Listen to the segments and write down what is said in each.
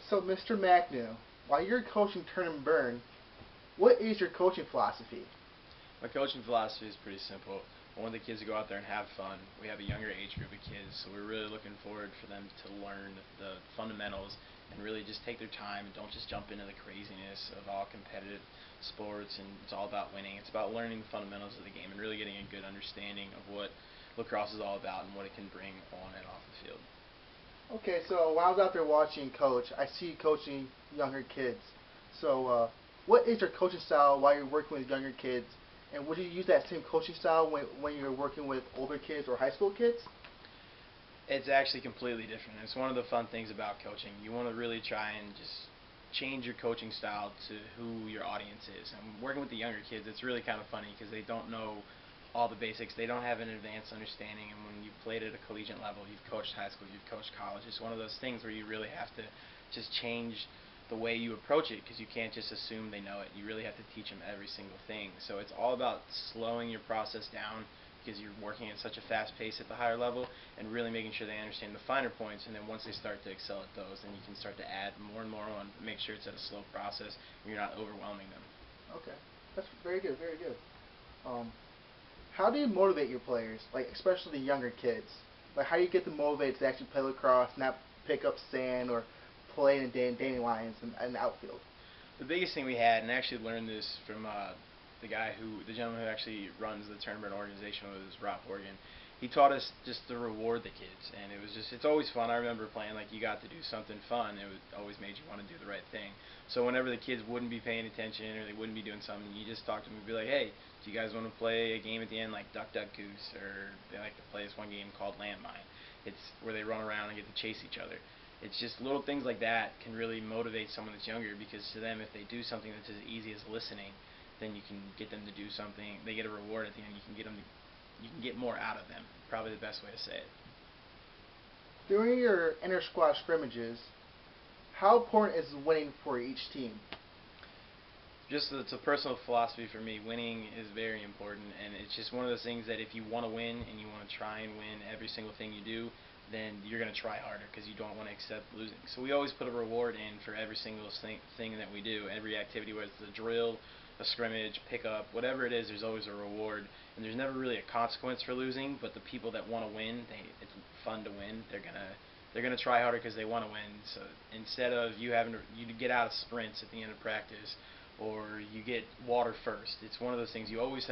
So, Mr. Magnew, while you're coaching Turn and Burn, what is your coaching philosophy? My coaching philosophy is pretty simple. I want the kids to go out there and have fun. We have a younger age group of kids, so we're really looking forward for them to learn the fundamentals and really just take their time and don't just jump into the craziness of all competitive sports and it's all about winning. It's about learning the fundamentals of the game and really getting a good understanding of what lacrosse is all about and what it can bring on and off the field. Okay, so while I was out there watching Coach, I see you coaching younger kids. So, what is your coaching style while you're working with younger kids? And would you use that same coaching style when you're working with older kids or high school kids? It's actually completely different. It's one of the fun things about coaching. You want to really try and just change your coaching style to who your audience is. And working with the younger kids, it's really kind of funny because they don't know all the basics. They don't have an advanced understanding. And when you've played at a collegiate level, you've coached high school, you've coached college, it's one of those things where you really have to just change the way you approach it because you can't just assume they know it. You really have to teach them every single thing. So it's all about slowing your process down because you're working at such a fast pace at the higher level and really making sure they understand the finer points, and then once they start to excel at those, then you can start to add more and more on, make sure it's at a slow process and you're not overwhelming them. Okay, that's very good, very good. Um, how do you motivate your players, like especially the younger kids? Like, how do you get them motivated to actually play lacrosse, not pick up sand or play in dandelions in the outfield? The biggest thing we had, and I actually learned this from the gentleman who actually runs the tournament organization, was Rob Horgan. He taught us just to reward the kids, and it's always fun. I remember playing like you got to do something fun. It was always made you want to do the right thing. So whenever the kids wouldn't be paying attention or they wouldn't be doing something, you just talk to them and be like, hey, do you guys want to play a game at the end like Duck Duck Goose, or they like to play this one game called Landmine. It's where they run around and get to chase each other. It's just little things like that can really motivate someone that's younger because to them, if they do something that's as easy as listening, then you can get them to do something. They get a reward at the end. You can get more out of them. Probably the best way to say it. During your inter squad scrimmages, how important is winning for each team? Just it's a personal philosophy for me. Winning is very important, and it's just one of those things that if you want to win and you want to try and win every single thing you do, then you're going to try harder because you don't want to accept losing. So we always put a reward in for every single thing that we do, every activity, whether it's a drill, a scrimmage, pickup, whatever it is, there's always a reward. And there's never really a consequence for losing, but the people that want to win, it's fun to win. They're gonna try harder because they want to win. So instead of you having to get out of sprints at the end of practice, or you get water first, it's one of those things you always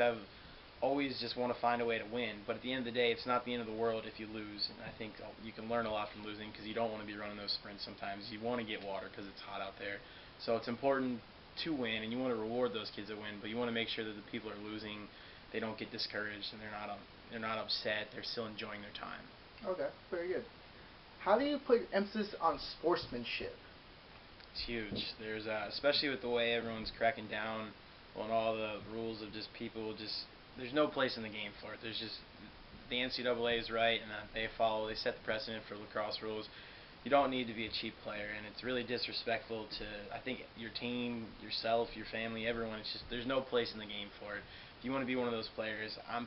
just want to find a way to win. But at the end of the day, it's not the end of the world if you lose. And I think you can learn a lot from losing because you don't want to be running those sprints sometimes. You want to get water because it's hot out there. So it's important to win, and you want to reward those kids that win. But you want to make sure that the people are losing, they don't get discouraged, and they're not upset. They're still enjoying their time. Okay, very good. How do you put emphasis on sportsmanship? It's huge. There's especially with the way everyone's cracking down on all the rules of just people just there's no place in the game for it. There's just the NCAA is right, and they set the precedent for lacrosse rules. You don't need to be a cheap player, and it's really disrespectful to I think your team, yourself, your family, everyone. It's just there's no place in the game for it. If you want to be one of those players, I'm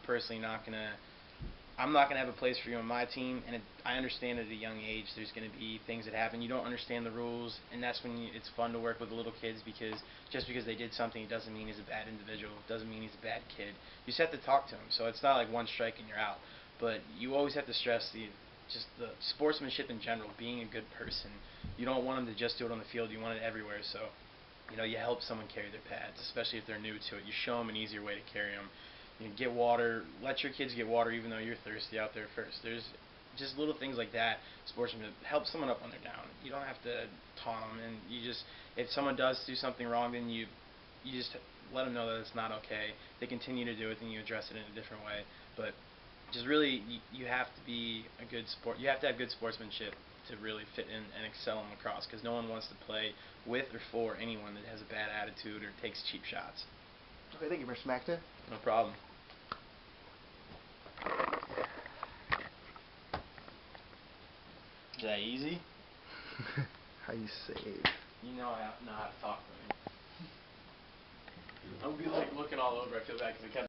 not gonna have a place for you on my team, and I understand at a young age there's gonna be things that happen. You don't understand the rules, and that's when it's fun to work with the little kids because just because they did something, it doesn't mean he's a bad individual. It doesn't mean he's a bad kid. You just have to talk to him, so it's not like one strike and you're out. But you always have to stress just the sportsmanship in general, being a good person. You don't want them to just do it on the field. You want it everywhere. So you help someone carry their pads, especially if they're new to it. You show them an easier way to carry them. Get water. Let your kids get water even though you're thirsty out there first. There's just little things like that. Sportsmanship, help someone up when they're down. You don't have to taunt them, and if someone does do something wrong, then you just let them know that it's not okay. If they continue to do it, then you address it in a different way. But just really, you have to be a good sport. You have to have good sportsmanship to really fit in and excel in lacrosse because no one wants to play with or for anyone that has a bad attitude or takes cheap shots. Okay, thank you, Mr. Maxton. No problem. Is that easy? How you save? You know I know how to talk to me. I'm be like looking all over. I feel bad because I kept